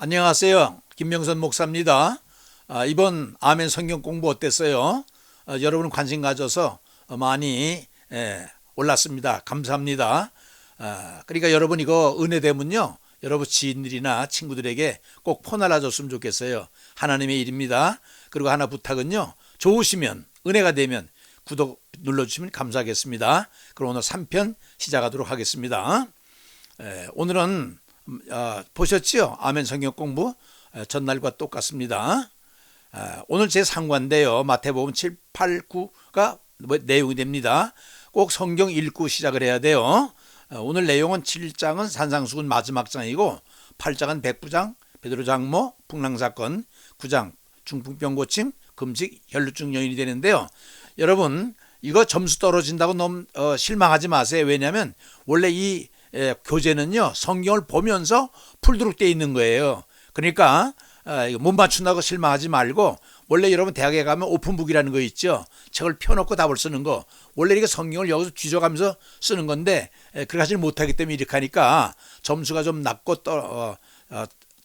안녕하세요. 김명선 목사입니다. 이번 아멘 성경 공부 어땠어요? 여러분 관심 가져서 많이 올랐습니다. 감사합니다. 그러니까 여러분 이거 은혜 되면요, 여러분 지인들이나 친구들에게 꼭 퍼날라 줬으면 좋겠어요. 하나님의 일입니다. 그리고 하나 부탁은요, 좋으시면, 은혜가 되면 구독 눌러주시면 감사하겠습니다. 그럼 오늘 3편 시작하도록 하겠습니다. 오늘은 보셨지요? 아멘 성경 공부 전날과 똑같습니다. 오늘 제 상관인데요, 마태복음 7, 8, 9가 내용이 됩니다. 꼭 성경 읽고 시작을 해야 돼요. 오늘 내용은 7장은 산상수훈 마지막 장이고, 8장은 백부장, 베드로 장모, 풍랑사건, 9장 중풍병 고침, 금식, 혈루증 여인이 되는데요. 여러분 이거 점수 떨어진다고 너무 실망하지 마세요. 왜냐하면 원래 이 교재는요, 성경을 보면서 풀도록 되어 있는 거예요. 그러니까 못 맞춘다고 실망하지 말고, 원래 여러분 대학에 가면 오픈북이라는 거 있죠. 책을 펴놓고 답을 쓰는 거, 원래 이렇게 성경을 여기서 뒤져가면서 쓰는 건데 그렇게 하지 못하기 때문에 이렇게 하니까 점수가 좀 낮고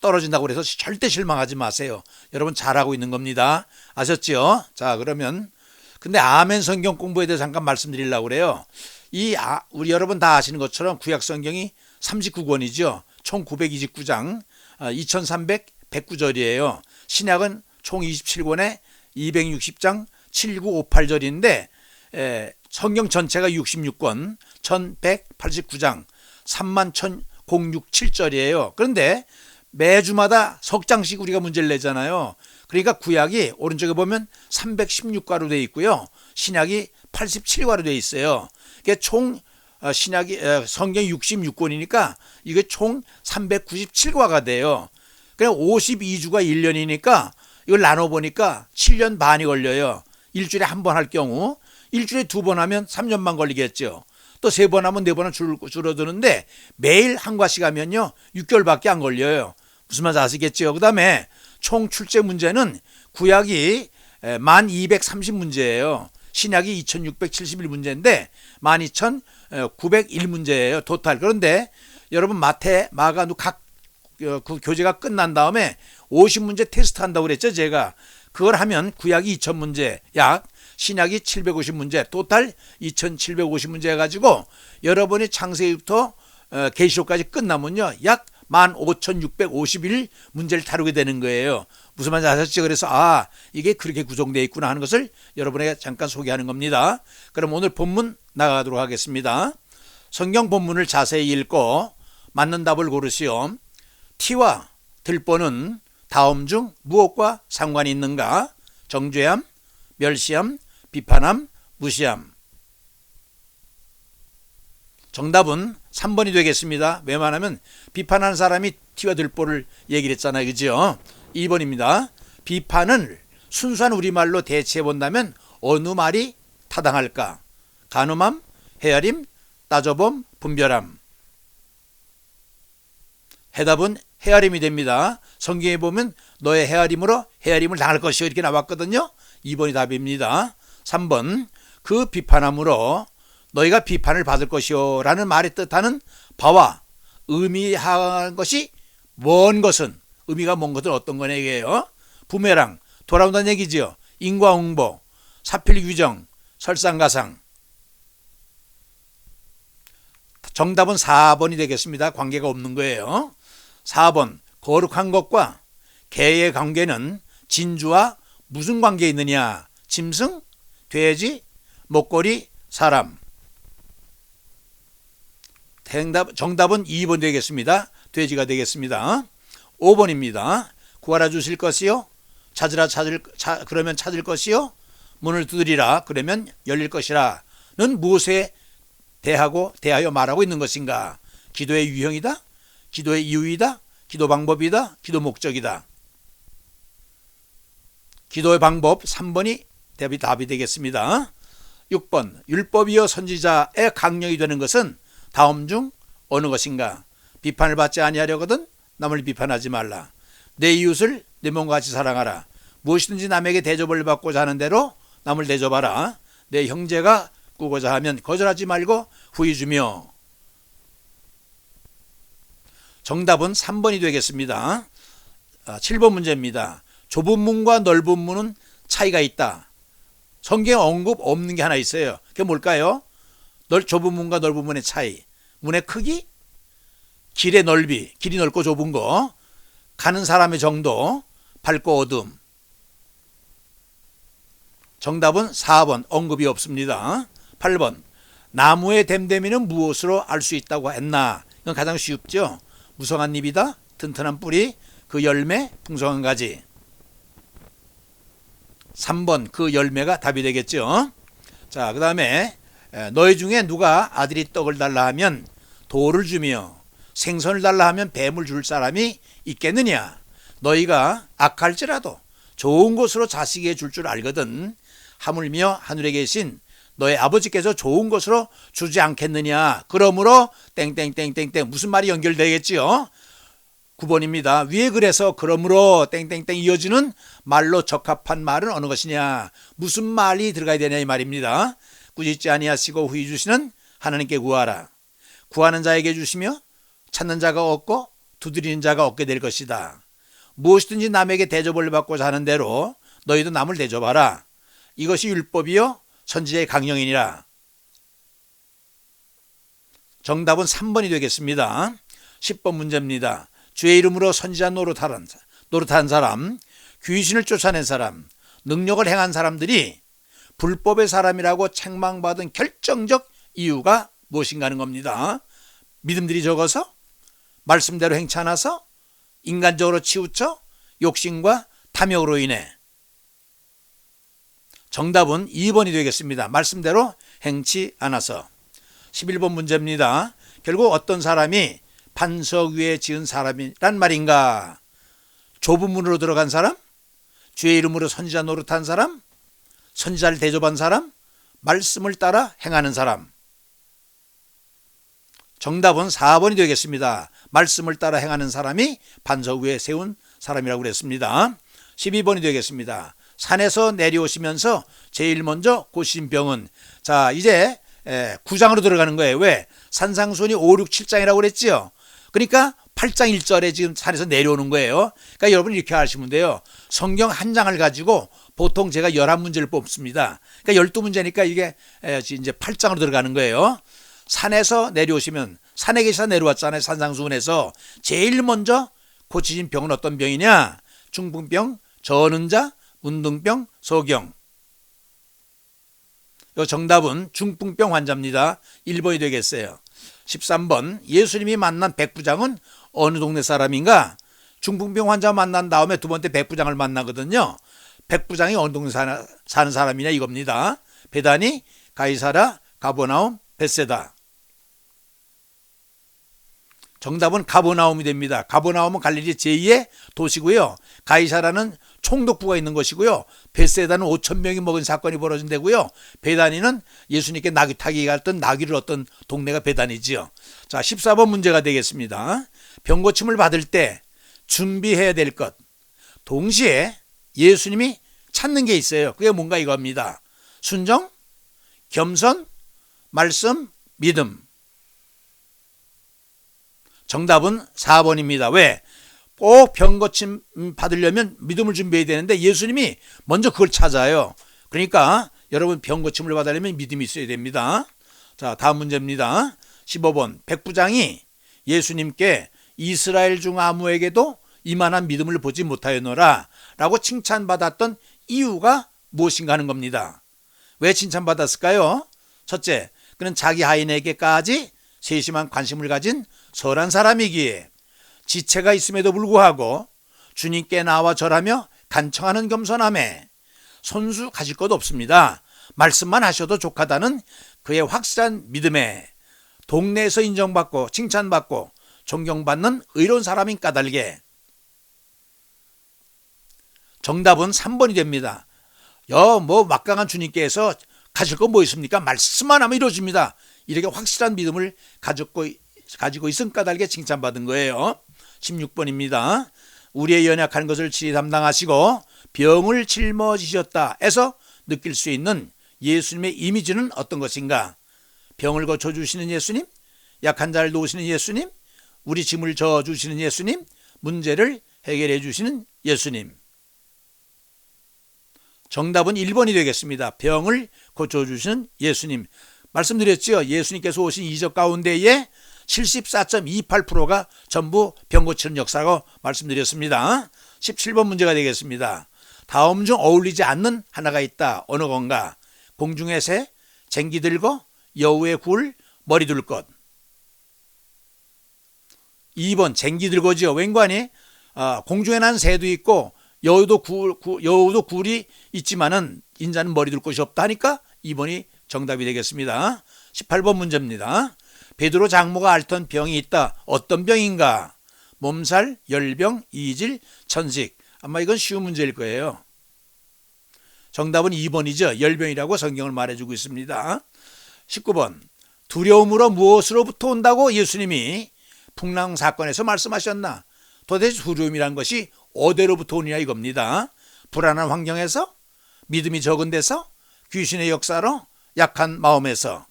떨어진다고 그래서 절대 실망하지 마세요. 여러분 잘하고 있는 겁니다. 아셨죠? 자, 그러면 근데 아멘 성경 공부에 대해서 잠깐 말씀드리려고 그래요. 우리 여러분 다 아시는 것처럼 구약 성경이 39권이죠. 총 929장, 2309절이에요. 신약은 총 27권에 260장, 7958절인데 성경 전체가 66권, 1189장, 31,067절이에요. 그런데 매주마다 석 장씩 우리가 문제를 내잖아요. 그러니까 구약이 오른쪽에 보면 316과로 되어 있고요, 신약이 87과로 되어 있어요. 그러니까 총 신약이 성경이 66권이니까 이게 총 397과가 돼요. 그냥 52주가 1년이니까 이걸 나눠보니까 7년 반이 걸려요. 일주일에 한 번 할 경우, 일주일에 두 번 하면 3년만 걸리겠죠. 또 세 번 하면 네 번은 줄어드는데 매일 한 과씩 하면요 6개월밖에 안 걸려요. 무슨 말인지 아시겠죠? 그 다음에 총 출제 문제는 구약이 1230문제예요. 신약이 2671문제인데 12901문제예요. 토탈. 그런데 여러분 마태, 마가, 각 그 교재가 끝난 다음에 50문제 테스트 한다고 그랬죠, 제가. 그걸 하면 구약이 2000문제 약, 신약이 750문제, 토탈 2750문제 해가지고 여러분이 창세기부터 계시록까지 끝나면요 약 15,651문제를 다루게 되는 거예요. 무슨 말인지 아셨죠? 그래서 이게 그렇게 구성되어 있구나 하는 것을 여러분에게 잠깐 소개하는 겁니다. 그럼 오늘 본문 나가도록 하겠습니다. 성경 본문을 자세히 읽고 맞는 답을 고르시오. 티와 들보는 다음 중 무엇과 상관이 있는가? 정죄함, 멸시함, 비판함, 무시함. 정답은 3번이 되겠습니다. 왜냐하면 비판하는 사람이 티와 들보를 얘기를 했잖아요, 그죠? 2번입니다. 비판을 순수한 우리말로 대체해 본다면 어느 말이 타당할까? 간음함, 헤아림, 따져봄, 분별함. 해답은 헤아림이 됩니다. 성경에 보면 너의 헤아림으로 헤아림을 당할 것이요 이렇게 나왔거든요. 2번이 답입니다. 3번, 그 비판함으로 너희가 비판을 받을 것이요 라는 말의 뜻하는 바와 의미한 것이 먼 것은, 의미가 먼 것은 어떤 거냐 이게요. 부메랑, 돌아온다는 얘기죠. 인과응보, 사필규정, 설상가상. 정답은 4번이 되겠습니다. 관계가 없는 거예요. 4번, 거룩한 것과 개의 관계는 진주와 무슨 관계 있느냐? 짐승, 돼지, 목걸이, 사람. 정답은 2번 되겠습니다. 돼지가 되겠습니다. 5번입니다. 구하라 주실 것이요, 그러면 찾을 것이요, 문을 두드리라 그러면 열릴 것이라는 무엇에 대하여 말하고 있는 것인가? 기도의 유형이다, 기도의 이유이다, 기도 방법이다, 기도 목적이다. 기도의 방법 3번이 답이 되겠습니다. 6번, 율법이요 선지자의 강령이 되는 것은 다음 중 어느 것인가? 비판을 받지 아니하려거든 남을 비판하지 말라. 내 이웃을 내 몸과 같이 사랑하라. 무엇이든지 남에게 대접을 받고자 하는 대로 남을 대접하라. 내 형제가 꾸고자 하면 거절하지 말고 후히 주며. 정답은 3번이 되겠습니다. 7번 문제입니다. 좁은 문과 넓은 문은 차이가 있다. 성경에 언급 없는 게 하나 있어요. 그게 뭘까요? 좁은 문과 넓은 문의 차이. 문의 크기, 길의 넓이, 길이 넓고 좁은 거, 가는 사람의 정도, 밝고 어둠. 정답은 4번, 언급이 없습니다. 8번, 나무의 됨됨이는 무엇으로 알 수 있다고 했나? 이건 가장 쉽죠. 무성한 잎이다, 튼튼한 뿌리, 그 열매, 풍성한 가지. 3번, 그 열매가 답이 되겠죠. 자, 그 다음에 너희 중에 누가 아들이 떡을 달라 하면 돌을 주며 생선을 달라 하면 뱀을 줄 사람이 있겠느냐? 너희가 악할지라도 좋은 것으로 자식에게 줄 알거든. 하물며 하늘에 계신 너의 아버지께서 좋은 것으로 주지 않겠느냐? 그러므로 땡땡땡땡땡 무슨 말이 연결되겠지요? 9번입니다. 위에 그래서 그러므로 땡땡땡 이어지는 말로 적합한 말은 어느 것이냐? 무슨 말이 들어가야 되냐 이 말입니다. 꾸짖지 아니하시고 후히 주시는 하나님께 구하라. 구하는 자에게 주시며 찾는 자가 얻고 두드리는 자가 얻게 될 것이다. 무엇이든지 남에게 대접을 받고자 하는 대로 너희도 남을 대접하라. 이것이 율법이요 선지자의 강령이니라. 정답은 3번이 되겠습니다. 10번 문제입니다. 주의 이름으로 선지자 노릇한 사람, 귀신을 쫓아낸 사람, 능력을 행한 사람들이 불법의 사람이라고 책망받은 결정적 이유가 무엇인가 하는 겁니다. 믿음들이 적어서? 말씀대로 행치 않아서? 인간적으로 치우쳐? 욕심과 탐욕으로 인해? 정답은 2번이 되겠습니다. 말씀대로 행치 않아서. 11번 문제입니다. 결국 어떤 사람이 반석 위에 지은 사람이란 말인가? 좁은 문으로 들어간 사람? 주의 이름으로 선지자 노릇한 사람? 선지자를 대접한 사람? 말씀을 따라 행하는 사람? 정답은 4번이 되겠습니다. 말씀을 따라 행하는 사람이 반석 위에 세운 사람이라고 그랬습니다. 12번이 되겠습니다. 산에서 내려오시면서 제일 먼저 고치신 병은, 자 이제 9장으로 들어가는 거예요. 왜? 산상수훈이 5, 6, 7장이라고 그랬죠. 그러니까 8장 1절에 지금 산에서 내려오는 거예요. 그러니까 여러분 이렇게 하시면 돼요. 성경 한 장을 가지고 보통 제가 11문제를 뽑습니다. 그러니까 12문제니까 이게 이제 8장으로 들어가는 거예요. 산에서 내려오시면, 산에 계시다 내려왔잖아요. 산상수훈에서 제일 먼저 고치신 병은 어떤 병이냐? 중풍병, 저는자, 운동병, 소경. 정답은 중풍병 환자입니다. 1번이 되겠어요. 13번, 예수님이 만난 백부장은 어느 동네 사람인가? 중풍병 환자 만난 다음에 두 번째 백부장을 만나거든요. 백부장이 어느 동네 사는 사람이냐 이겁니다. 베다니, 가이사라, 가버나움, 벳세다. 정답은 가버나움이 됩니다. 가버나움은 갈릴리 제2의 도시고요. 가이사라는 총독부가 있는 것이고요. 벳세다는 5,000명이 먹은 사건이 벌어진 데고요. 베다니는 예수님께 나귀 타기 갔던 나귀를 얻던 동네가 베다니지요. 자, 14번 문제가 되겠습니다. 병고침을 받을 때 준비해야 될 것. 동시에 예수님이 찾는 게 있어요. 그게 뭔가 이겁니다. 순종, 겸손, 말씀, 믿음. 정답은 4번입니다. 왜? 꼭 병고침 받으려면 믿음을 준비해야 되는데 예수님이 먼저 그걸 찾아요. 그러니까 여러분 병고침을 받으려면 믿음이 있어야 됩니다. 자, 다음 문제입니다. 15번, 백부장이 예수님께 이스라엘 중 아무에게도 이만한 믿음을 보지 못하였노라 라고 칭찬받았던 이유가 무엇인가 하는 겁니다. 왜 칭찬받았을까요? 첫째, 그는 자기 하인에게까지 세심한 관심을 가진 선한 사람이기에 지체가 있음에도 불구하고 주님께 나와 절하며 간청하는 겸손함에 손수 가질 것 없습니다. 말씀만 하셔도 족하다는 그의 확실한 믿음에 동네에서 인정받고 칭찬받고 존경받는 의로운 사람인 까닭에. 정답은 3번이 됩니다. 막강한 주님께서 가질 거 뭐 있습니까? 말씀만 하면 이루어집니다. 이렇게 확실한 믿음을 가지고 있은 까닭에 칭찬받은 거예요. 16번입니다. 우리의 연약한 것을 치리 담당하시고 병을 짊어지셨다 해서 느낄 수 있는 예수님의 이미지는 어떤 것인가? 병을 고쳐주시는 예수님, 약한 자를 도우시는 예수님, 우리 짐을 져주시는 예수님, 문제를 해결해 주시는 예수님. 정답은 1번이 되겠습니다. 병을 고쳐주시는 예수님. 말씀드렸죠. 예수님께서 오신 이적 가운데에 74.28%가 전부 병 고치는 역사라고 말씀드렸습니다. 17번 문제가 되겠습니다. 다음 중 어울리지 않는 하나가 있다. 어느 건가? 공중의 새, 쟁기 들고, 여우의 굴, 머리 둘 것. 2번 쟁기 들고죠. 웬관이 공중에 난 새도 있고 여우도 굴이 있지만은 인자는 머리 둘 곳이 없다 하니까 2번이 정답이 되겠습니다. 18번 문제입니다. 베드로 장모가 앓던 병이 있다. 어떤 병인가? 몸살, 열병, 이질, 천식. 아마 이건 쉬운 문제일 거예요. 정답은 2번이죠. 열병이라고 성경을 말해주고 있습니다. 19번 두려움으로 무엇으로부터 온다고 예수님이 풍랑 사건에서 말씀하셨나? 도대체 두려움이란 것이 어디로부터 오느냐 이겁니다. 불안한 환경에서, 믿음이 적은 데서, 귀신의 역사로, 약한 마음에서.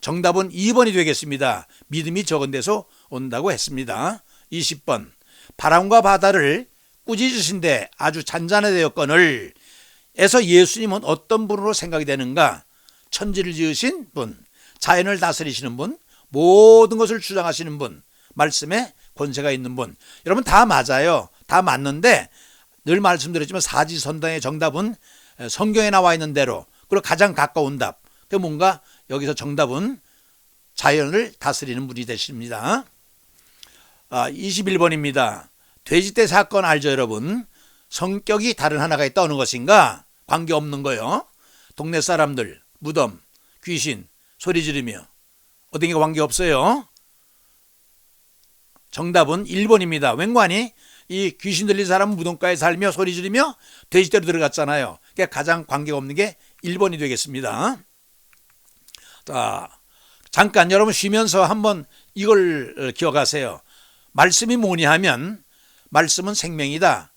정답은 2번이 되겠습니다. 믿음이 적은 데서 온다고 했습니다. 20번 바람과 바다를 꾸짖으신데 아주 잔잔해 되었거늘 에서 예수님은 어떤 분으로 생각이 되는가? 천지를 지으신 분, 자연을 다스리시는 분, 모든 것을 주장하시는 분, 말씀에 권세가 있는 분. 여러분 다 맞아요. 다 맞는데 늘 말씀드렸지만 사지선다의 정답은 성경에 나와 있는 대로, 그리고 가장 가까운 답. 뭔가 여기서 정답은 자연을 다스리는 분이 되십니다. 21번입니다. 돼지떼 사건 알죠 여러분? 성격이 다른 하나가 있다. 어느 것인가? 관계없는 거요. 동네 사람들, 무덤, 귀신, 소리 지르며 어딘가 관계없어요. 정답은 1번입니다. 웬관이 이 귀신 들린 사람은 무덤가에 살며 소리 지르며 돼지떼로 들어갔잖아요. 그러니까 가장 관계가 없는 게 1번이 되겠습니다. 자, 잠깐 여러분 쉬면서 한번 이걸 기억하세요. 말씀이 뭐냐 하면 말씀은 생명이다.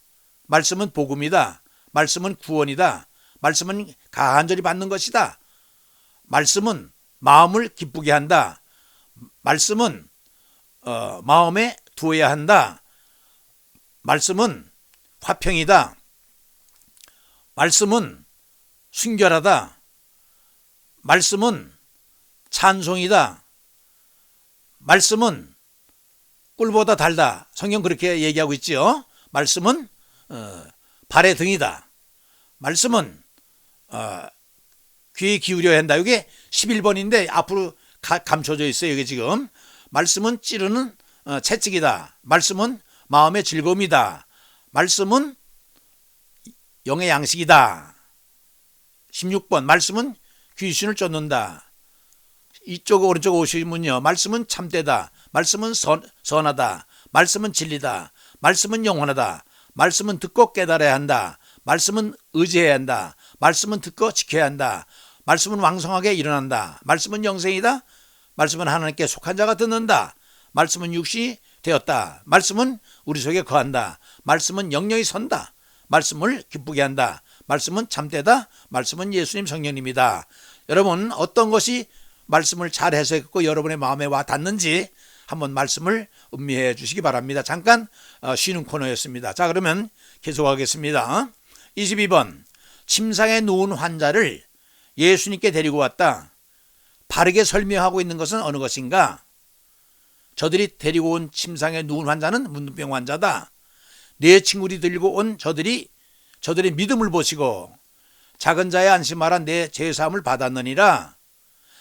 말씀은 복음이다. 말씀은 구원이다. 말씀은 간절히 받는 것이다. 말씀은 마음을 기쁘게 한다. 말씀은 마음에 두어야 한다. 말씀은 화평이다. 말씀은 순결하다. 말씀은 찬송이다. 말씀은 꿀보다 달다. 성경 그렇게 얘기하고 있지요. 말씀은 발의 등이다. 말씀은 귀에 기울여야 한다. 이게 11번인데 앞으로 감춰져 있어요. 이게 지금 말씀은 찌르는 채찍이다. 말씀은 마음의 즐거움이다. 말씀은 영의 양식이다. 16번 말씀은 귀신을 쫓는다. 이쪽 오른쪽 오시면요. 말씀은 참되다. 말씀은 선하다. 말씀은 진리다. 말씀은 영원하다. 말씀은 듣고 깨달아야 한다. 말씀은 의지해야 한다. 말씀은 듣고 지켜야 한다. 말씀은 왕성하게 일어난다. 말씀은 영생이다. 말씀은 하나님께 속한 자가 듣는다. 말씀은 육신이 되었다. 말씀은 우리 속에 거한다. 말씀은 영영이 선다. 말씀을 기쁘게 한다. 말씀은 참되다. 말씀은 예수님 성령님이다. 여러분 어떤 것이 말씀을 잘 해석했고 여러분의 마음에 와 닿는지 한번 말씀을 음미해 주시기 바랍니다. 잠깐 쉬는 코너였습니다. 자, 그러면 계속하겠습니다. 22번 침상에 누운 환자를 예수님께 데리고 왔다. 바르게 설명하고 있는 것은 어느 것인가? 저들이 데리고 온 침상에 누운 환자는 문둥병 환자다. 네 친구들이 들고 온 저들의 믿음을 보시고 작은 자의 안심하라 내 죄사함을 받았느니라.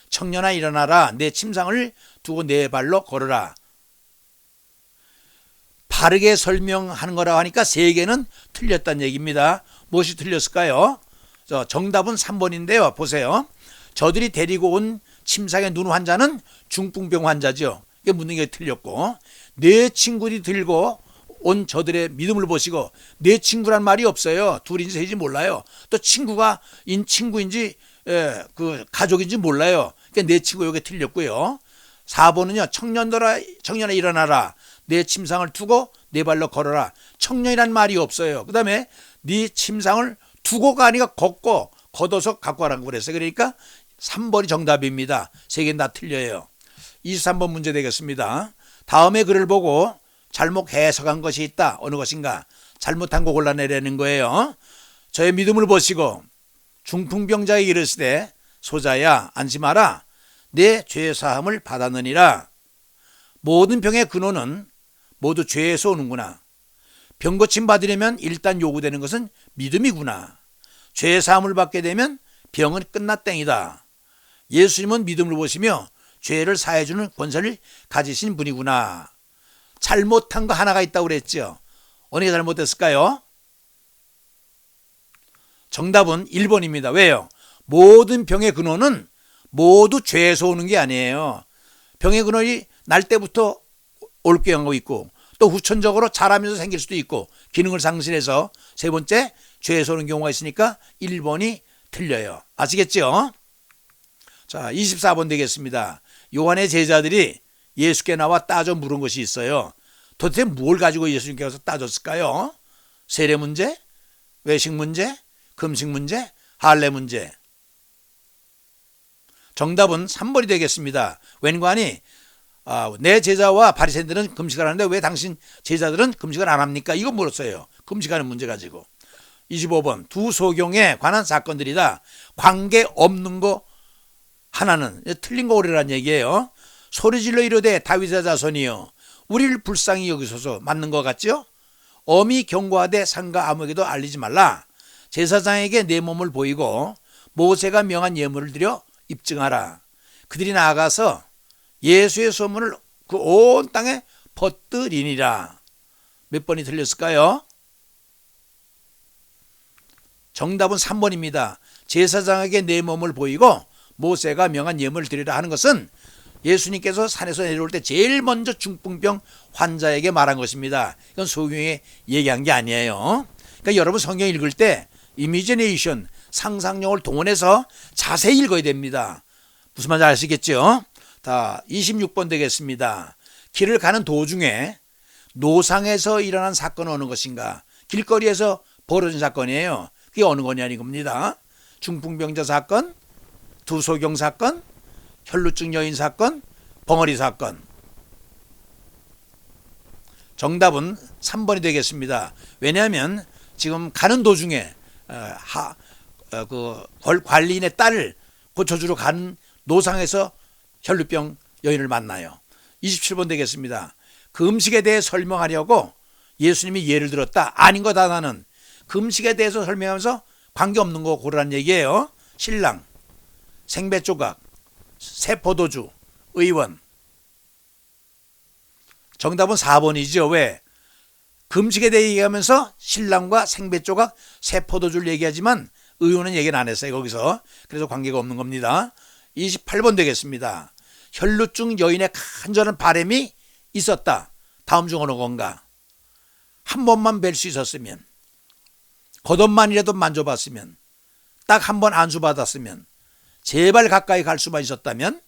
청년아 일어나라 내 침상을 두고 내 발로 걸어라. 바르게 설명하는 거라고 하니까 세 개는 틀렸다는 얘기입니다. 무엇이 틀렸을까요? 정답은 3번인데요. 보세요. 저들이 데리고 온 침상에 누운 환자는 중풍병 환자죠. 이게 묻는 게 틀렸고, 네 친구들이 들고 온 저들의 믿음을 보시고, 네 친구란 말이 없어요. 둘인지 셋인지 몰라요. 또 친구가 친구인지 그 가족인지 몰라요. 그러니까 네 친구 여기 틀렸고요. 4번은요. 청년아 일어나라. 내 침상을 두고 내 발로 걸어라. 청년이란 말이 없어요. 그 다음에 네 침상을 두고가 아니라 걷어서 갖고 가라고 그랬어요. 그러니까 3번이 정답입니다. 세 개는 다 틀려요. 23번 문제 되겠습니다. 다음에 글을 보고 잘못 해석한 것이 있다. 어느 것인가? 잘못한 거 골라내려는 거예요. 저의 믿음을 보시고 중풍병자에게 이르시되 소자야 안심하라. 내 죄사함을 받았느니라. 모든 병의 근원은 모두 죄에서 오는구나. 병 고침 받으려면 일단 요구되는 것은 믿음이구나. 죄사함을 받게 되면 병은 끝났땡이다. 예수님은 믿음을 보시며 죄를 사해주는 권세를 가지신 분이구나. 잘못한 거 하나가 있다고 그랬죠. 어느 게 잘못됐을까요? 정답은 1번입니다. 왜요? 모든 병의 근원은 모두 죄에서 오는 게 아니에요. 병의 근원이 날 때부터 올 경우가 있고 또 후천적으로 자라면서 생길 수도 있고 기능을 상실해서 세 번째 죄에서 오는 경우가 있으니까 1번이 틀려요. 아시겠죠? 자, 24번 되겠습니다. 요한의 제자들이 예수께 나와 따져 물은 것이 있어요. 도대체 뭘 가지고 예수님께서 따졌을까요? 세례 문제, 외식 문제, 금식 문제, 할례 문제. 정답은 3번이 되겠습니다. 웬관이 내 제자와 바리새인들은 금식을 하는데 왜 당신 제자들은 금식을 안 합니까? 이거 물었어요. 금식하는 문제 가지고. 25번 두 소경에 관한 사건들이다. 관계없는 거 하나는 틀린 거 오래란 얘기예요. 소리질러 이르되 다윗의 자손이여 우리를 불쌍히 여기소서. 맞는 것 같죠? 엄히 경고하되 상가 아무에게도 알리지 말라. 제사장에게 내 몸을 보이고 모세가 명한 예물을 드려 입증하라. 그들이 나아가서 예수의 소문을 그 온 땅에 퍼뜨리니라. 몇 번이 틀렸을까요? 정답은 3번입니다. 제사장에게 내 몸을 보이고 모세가 명한 예물을 드리라 하는 것은 예수님께서 산에서 내려올 때 제일 먼저 중풍병 환자에게 말한 것입니다. 이건 소경이 얘기한 게 아니에요. 그러니까 여러분 성경 읽을 때 이미지네이션, 상상력을 동원해서 자세히 읽어야 됩니다. 무슨 말인지 아시겠죠? 자, 26번 되겠습니다. 길을 가는 도중에 노상에서 일어난 사건은 어느 것인가? 길거리에서 벌어진 사건이에요. 그게 어느 거냐는 겁니다. 중풍병자 사건, 두소경 사건, 혈루증 여인 사건, 벙어리 사건. 정답은 3번이 되겠습니다. 왜냐하면 지금 가는 도중에 관리인의 딸을 고쳐주러 간 노상에서 혈루병 여인을 만나요. 27번 되겠습니다. 그 음식에 대해 설명하려고 예수님이 예를 들었다. 아닌 거다 나는. 그 음식에 대해서 설명하면서 관계없는 거 고르란 얘기예요. 신랑, 생배 조각, 새포도주, 의원. 정답은 4번이죠. 왜? 금식에 대해 얘기하면서 신랑과 생배 조각, 새포도주를 얘기하지만 의원은 얘기는 안 했어요. 거기서. 그래서 관계가 없는 겁니다. 28번 되겠습니다. 혈루증 여인의 간절한 바람이 있었다. 다음 중 어느 건가? 한 번만 뵐 수 있었으면, 겉옷만이라도 만져봤으면, 딱 한 번 안수받았으면, 제발 가까이 갈 수만 있었다면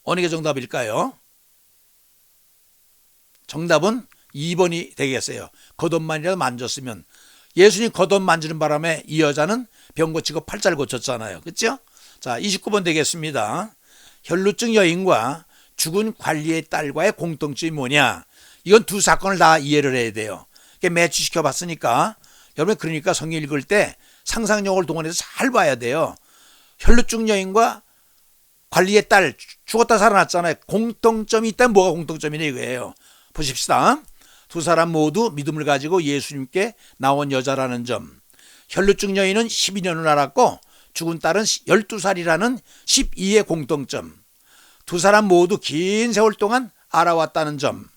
어느 게 정답일까요? 정답은 2번이 되겠어요. 겉옷만이라도 만졌으면. 예수님 겉옷 만지는 바람에 이 여자는 병 고치고 팔자를 고쳤잖아요. 그렇죠? 자, 29번 되겠습니다. 혈루증 여인과 죽은 관리의 딸과의 공통점이 뭐냐? 이건 두 사건을 다 이해를 해야 돼요. 매치시켜 봤으니까 여러분, 그러니까 성경 읽을 때 상상력을 동원해서 잘 봐야 돼요. 혈루증 여인과 관리의 딸 죽었다 살아났잖아요. 공통점이 있다면 뭐가 공통점이냐 이거예요. 보십시다. 두 사람 모두 믿음을 가지고 예수님께 나온 여자라는 점. 혈루증 여인은 12년을 알았고 죽은 딸은 12살이라는 12의 공통점. 두 사람 모두 긴 세월 동안 알아왔다는 점.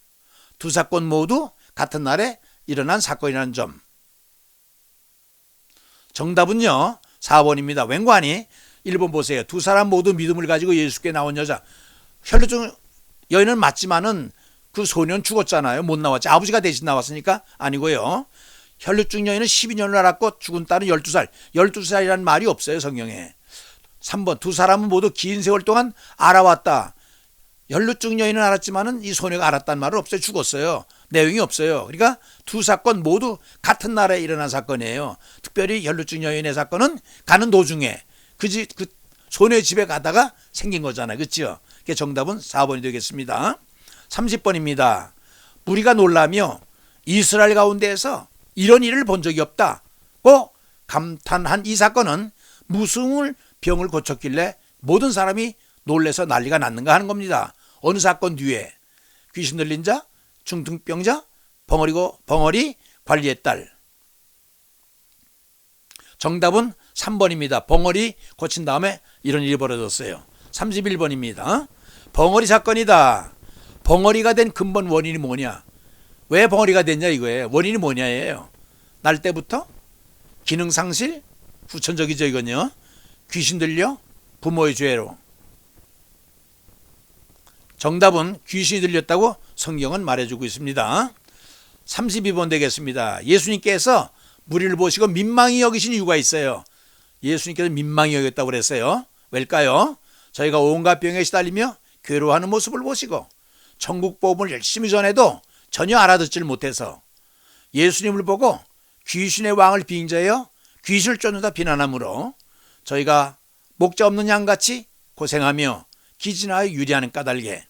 두 사건 모두 같은 날에 일어난 사건이라는 점. 정답은요 4번입니다. 웬관이 1번 보세요. 두 사람 모두 믿음을 가지고 예수께 나온 여자. 혈루증 여인은 맞지만은 그 소년 죽었잖아요. 못 나왔지. 아버지가 대신 나왔으니까 아니고요. 혈루증 여인은 12년을 알았고 죽은 딸은 12살. 12살이라는 말이 없어요. 성경에. 3번 두 사람은 모두 긴 세월 동안 알아왔다. 혈루증 여인은 알았지만은 이 소녀가 알았다는 말은 없어요. 죽었어요. 내용이 없어요. 그러니까 두 사건 모두 같은 날에 일어난 사건이에요. 특별히 혈루증 여인의 사건은 가는 도중에 그 소녀의 집에 가다가 생긴 거잖아요. 그렇죠? 정답은 4번이 되겠습니다. 30번입니다. 무리가 놀라며 이스라엘 가운데에서 이런 일을 본 적이 없다고 감탄한 이 사건은 무슨 병을 고쳤길래 모든 사람이 놀래서 난리가 났는가 하는 겁니다. 어느 사건 뒤에? 귀신 들린 자, 중풍병자, 벙어리 관리의 딸. 정답은 3번입니다. 벙어리 고친 다음에 이런 일이 벌어졌어요. 31번입니다. 벙어리 사건이다. 벙어리가 된 근본 원인이 뭐냐? 왜 벙어리가 됐냐 이거예요. 원인이 뭐냐예요. 날 때부터 기능상실, 후천적이죠 이건요. 귀신 들려, 부모의 죄로. 정답은 귀신이 들렸다고 성경은 말해주고 있습니다. 32번 되겠습니다. 예수님께서 무리를 보시고 민망히 여기신 이유가 있어요. 예수님께서 민망히 여겼다고 그랬어요. 왜일까요? 저희가 온갖 병에 시달리며 괴로워하는 모습을 보시고 천국 복음을 열심히 전해도 전혀 알아듣질 못해서 예수님을 보고 귀신의 왕을 빙자하여 귀신을 쫓는다 비난함으로 저희가 목자 없는 양같이 고생하며 기진하여 유리하는 까닭에.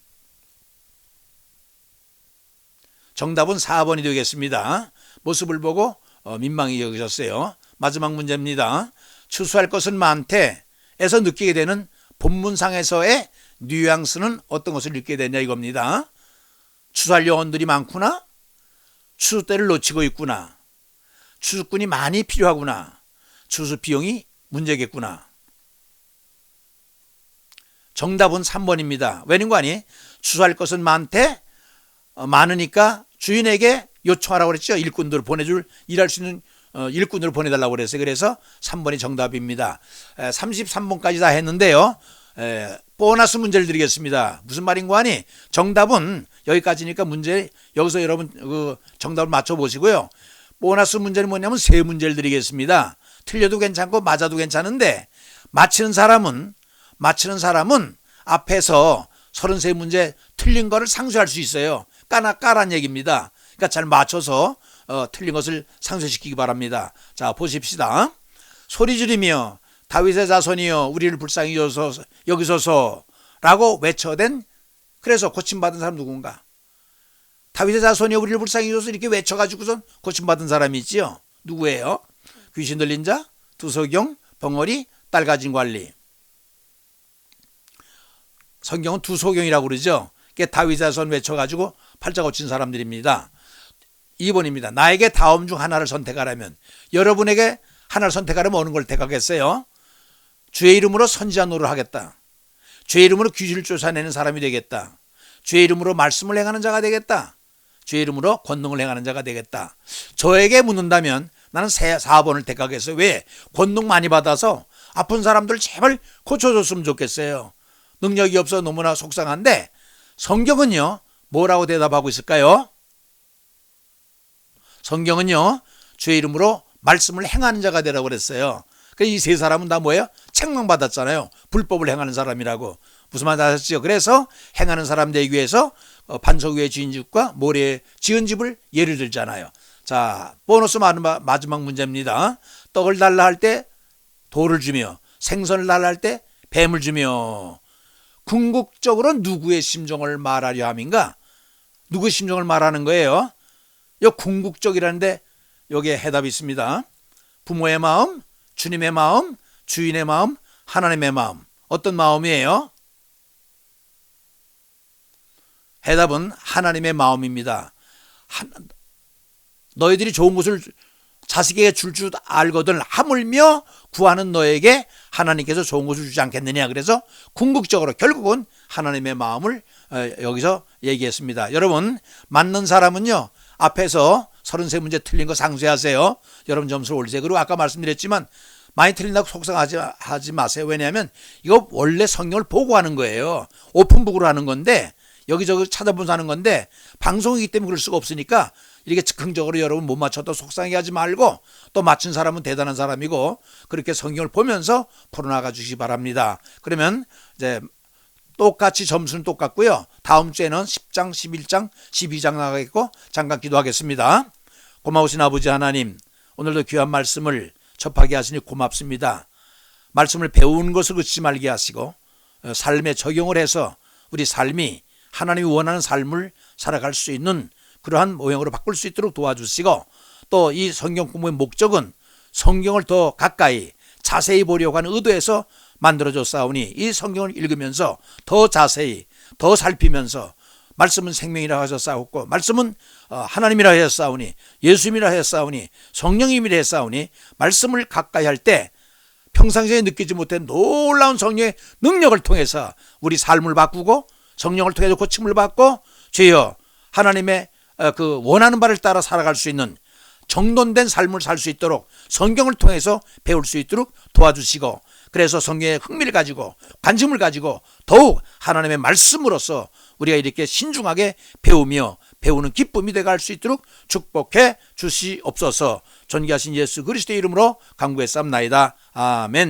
정답은 4번이 되겠습니다. 모습을 보고 민망히 여기셨어요. 마지막 문제입니다. 추수할 것은 많대에서 느끼게 되는 본문상에서의 뉘앙스는 어떤 것을 느끼게 되냐 이겁니다. 추수할 영혼들이 많구나. 추수 때를 놓치고 있구나. 추수꾼이 많이 필요하구나. 추수 비용이 문제겠구나. 정답은 3번입니다. 왜냐하니 추수할 것은 많대. 많으니까 주인에게 요청하라고 그랬죠. 일꾼들을 보내줄, 일할 수 있는 일꾼으로 보내달라고 그랬어요. 그래서 3번이 정답입니다. 33번까지 다 했는데요. 보너스 문제를 드리겠습니다. 무슨 말인가 하니 정답은 여기까지니까 문제 여기서 여러분 그 정답을 맞춰보시고요. 보너스 문제는 뭐냐면 세 문제를 드리겠습니다. 틀려도 괜찮고 맞아도 괜찮은데 맞히는 사람은 앞에서 33문제 틀린 거를 상쇄할 수 있어요. 까란 얘기입니다. 그러니까 잘 맞춰서 틀린 것을 상쇄시키기 바랍니다. 자, 보십시다. 소리 지르며 다윗의 자손이여 우리를 불쌍히 여기소서라고 외쳐댄, 그래서 고침받은 사람 누군가? 다윗의 자손이여 우리를 불쌍히 여기소서 이렇게 외쳐가지고선 고침받은 사람이 있지요. 누구예요? 귀신 들린 자, 두소경, 벙어리, 딸 가진 관리. 성경은 두소경이라고 그러죠. 다윗의 자손 외쳐가지고 팔자 고친 사람들입니다. 2번입니다. 나에게 다음 중 하나를 선택하라면, 여러분에게 하나를 선택하려면 어느 걸 택하겠어요? 주의 이름으로 선지자 노릇을 하겠다. 주의 이름으로 귀신을 쫓아내는 사람이 되겠다. 주의 이름으로 말씀을 행하는 자가 되겠다. 주의 이름으로 권능을 행하는 자가 되겠다. 저에게 묻는다면 나는 4번을 택하겠어요. 왜? 권능 많이 받아서 아픈 사람들 제발 고쳐줬으면 좋겠어요. 능력이 없어 너무나 속상한데 성경은요 뭐라고 대답하고 있을까요? 성경은요 주의 이름으로 말씀을 행하는 자가 되라고 그랬어요. 이 세 사람은 다 뭐예요? 책망받았잖아요. 불법을 행하는 사람이라고. 무슨 말 아셨죠? 그래서 행하는 사람 되기 위해서 반석 위에 지은 집과 모래에 지은 집을 예를 들잖아요. 자, 보너스 마지막 문제입니다. 떡을 달라 할 때 돌을 주며 생선을 달라 할 때 뱀을 주며, 궁극적으로 누구의 심정을 말하려 함인가? 누구의 심정을 말하는 거예요? 이 궁극적이라는데 여기에 해답이 있습니다. 부모의 마음, 주님의 마음, 주인의 마음, 하나님의 마음. 어떤 마음이에요? 해답은 하나님의 마음입니다. 너희들이 좋은 것을 자식에게 줄 줄 알거든 하물며 구하는 너에게 하나님께서 좋은 것을 주지 않겠느냐. 그래서 궁극적으로 결국은 하나님의 마음을 여기서 얘기했습니다. 여러분, 맞는 사람은요 앞에서 33문제 틀린 거 상쇄하세요. 여러분 점수를 올리세요. 그리고 아까 말씀드렸지만 많이 틀린다고 속상하지 마세요. 왜냐하면 이거 원래 성경을 보고 하는 거예요. 오픈북으로 하는 건데 여기저기 찾아보면서 하는 건데 방송이기 때문에 그럴 수가 없으니까 이렇게 즉흥적으로 여러분 못 맞춰도 속상해 하지 말고, 또 맞춘 사람은 대단한 사람이고 그렇게 성경을 보면서 풀어나가 주시기 바랍니다. 그러면 이제 똑같이 점수는 똑같고요. 다음 주에는 10장, 11장, 12장 나가겠고 잠깐 기도하겠습니다. 고마우신 아버지 하나님, 오늘도 귀한 말씀을 접하게 하시니 고맙습니다. 말씀을 배우는 것을 그치지 말게 하시고 삶에 적용을 해서 우리 삶이 하나님이 원하는 삶을 살아갈 수 있는 그러한 모형으로 바꿀 수 있도록 도와주시고, 또 이 성경 공부의 목적은 성경을 더 가까이 자세히 보려고 하는 의도에서 만들어졌사오니, 이 성경을 읽으면서 더 자세히 더 살피면서, 말씀은 생명이라 하셨사옵고 말씀은 하나님이라 하셨사오니, 예수님이라 하셨사오니, 성령님이라 하셨사오니, 말씀을 가까이 할 때 평상시에 느끼지 못한 놀라운 성령의 능력을 통해서 우리 삶을 바꾸고, 성령을 통해서 고침을 받고, 주여 하나님의 그 원하는 바를 따라 살아갈 수 있는 정돈된 삶을 살 수 있도록 성경을 통해서 배울 수 있도록 도와주시고, 그래서 성경에 흥미를 가지고 관심을 가지고 더욱 하나님의 말씀으로서 우리가 이렇게 신중하게 배우며 배우는 기쁨이 되어갈 수 있도록 축복해 주시옵소서. 존귀하신 예수 그리스도의 이름으로 간구했사옵나이다. 아멘.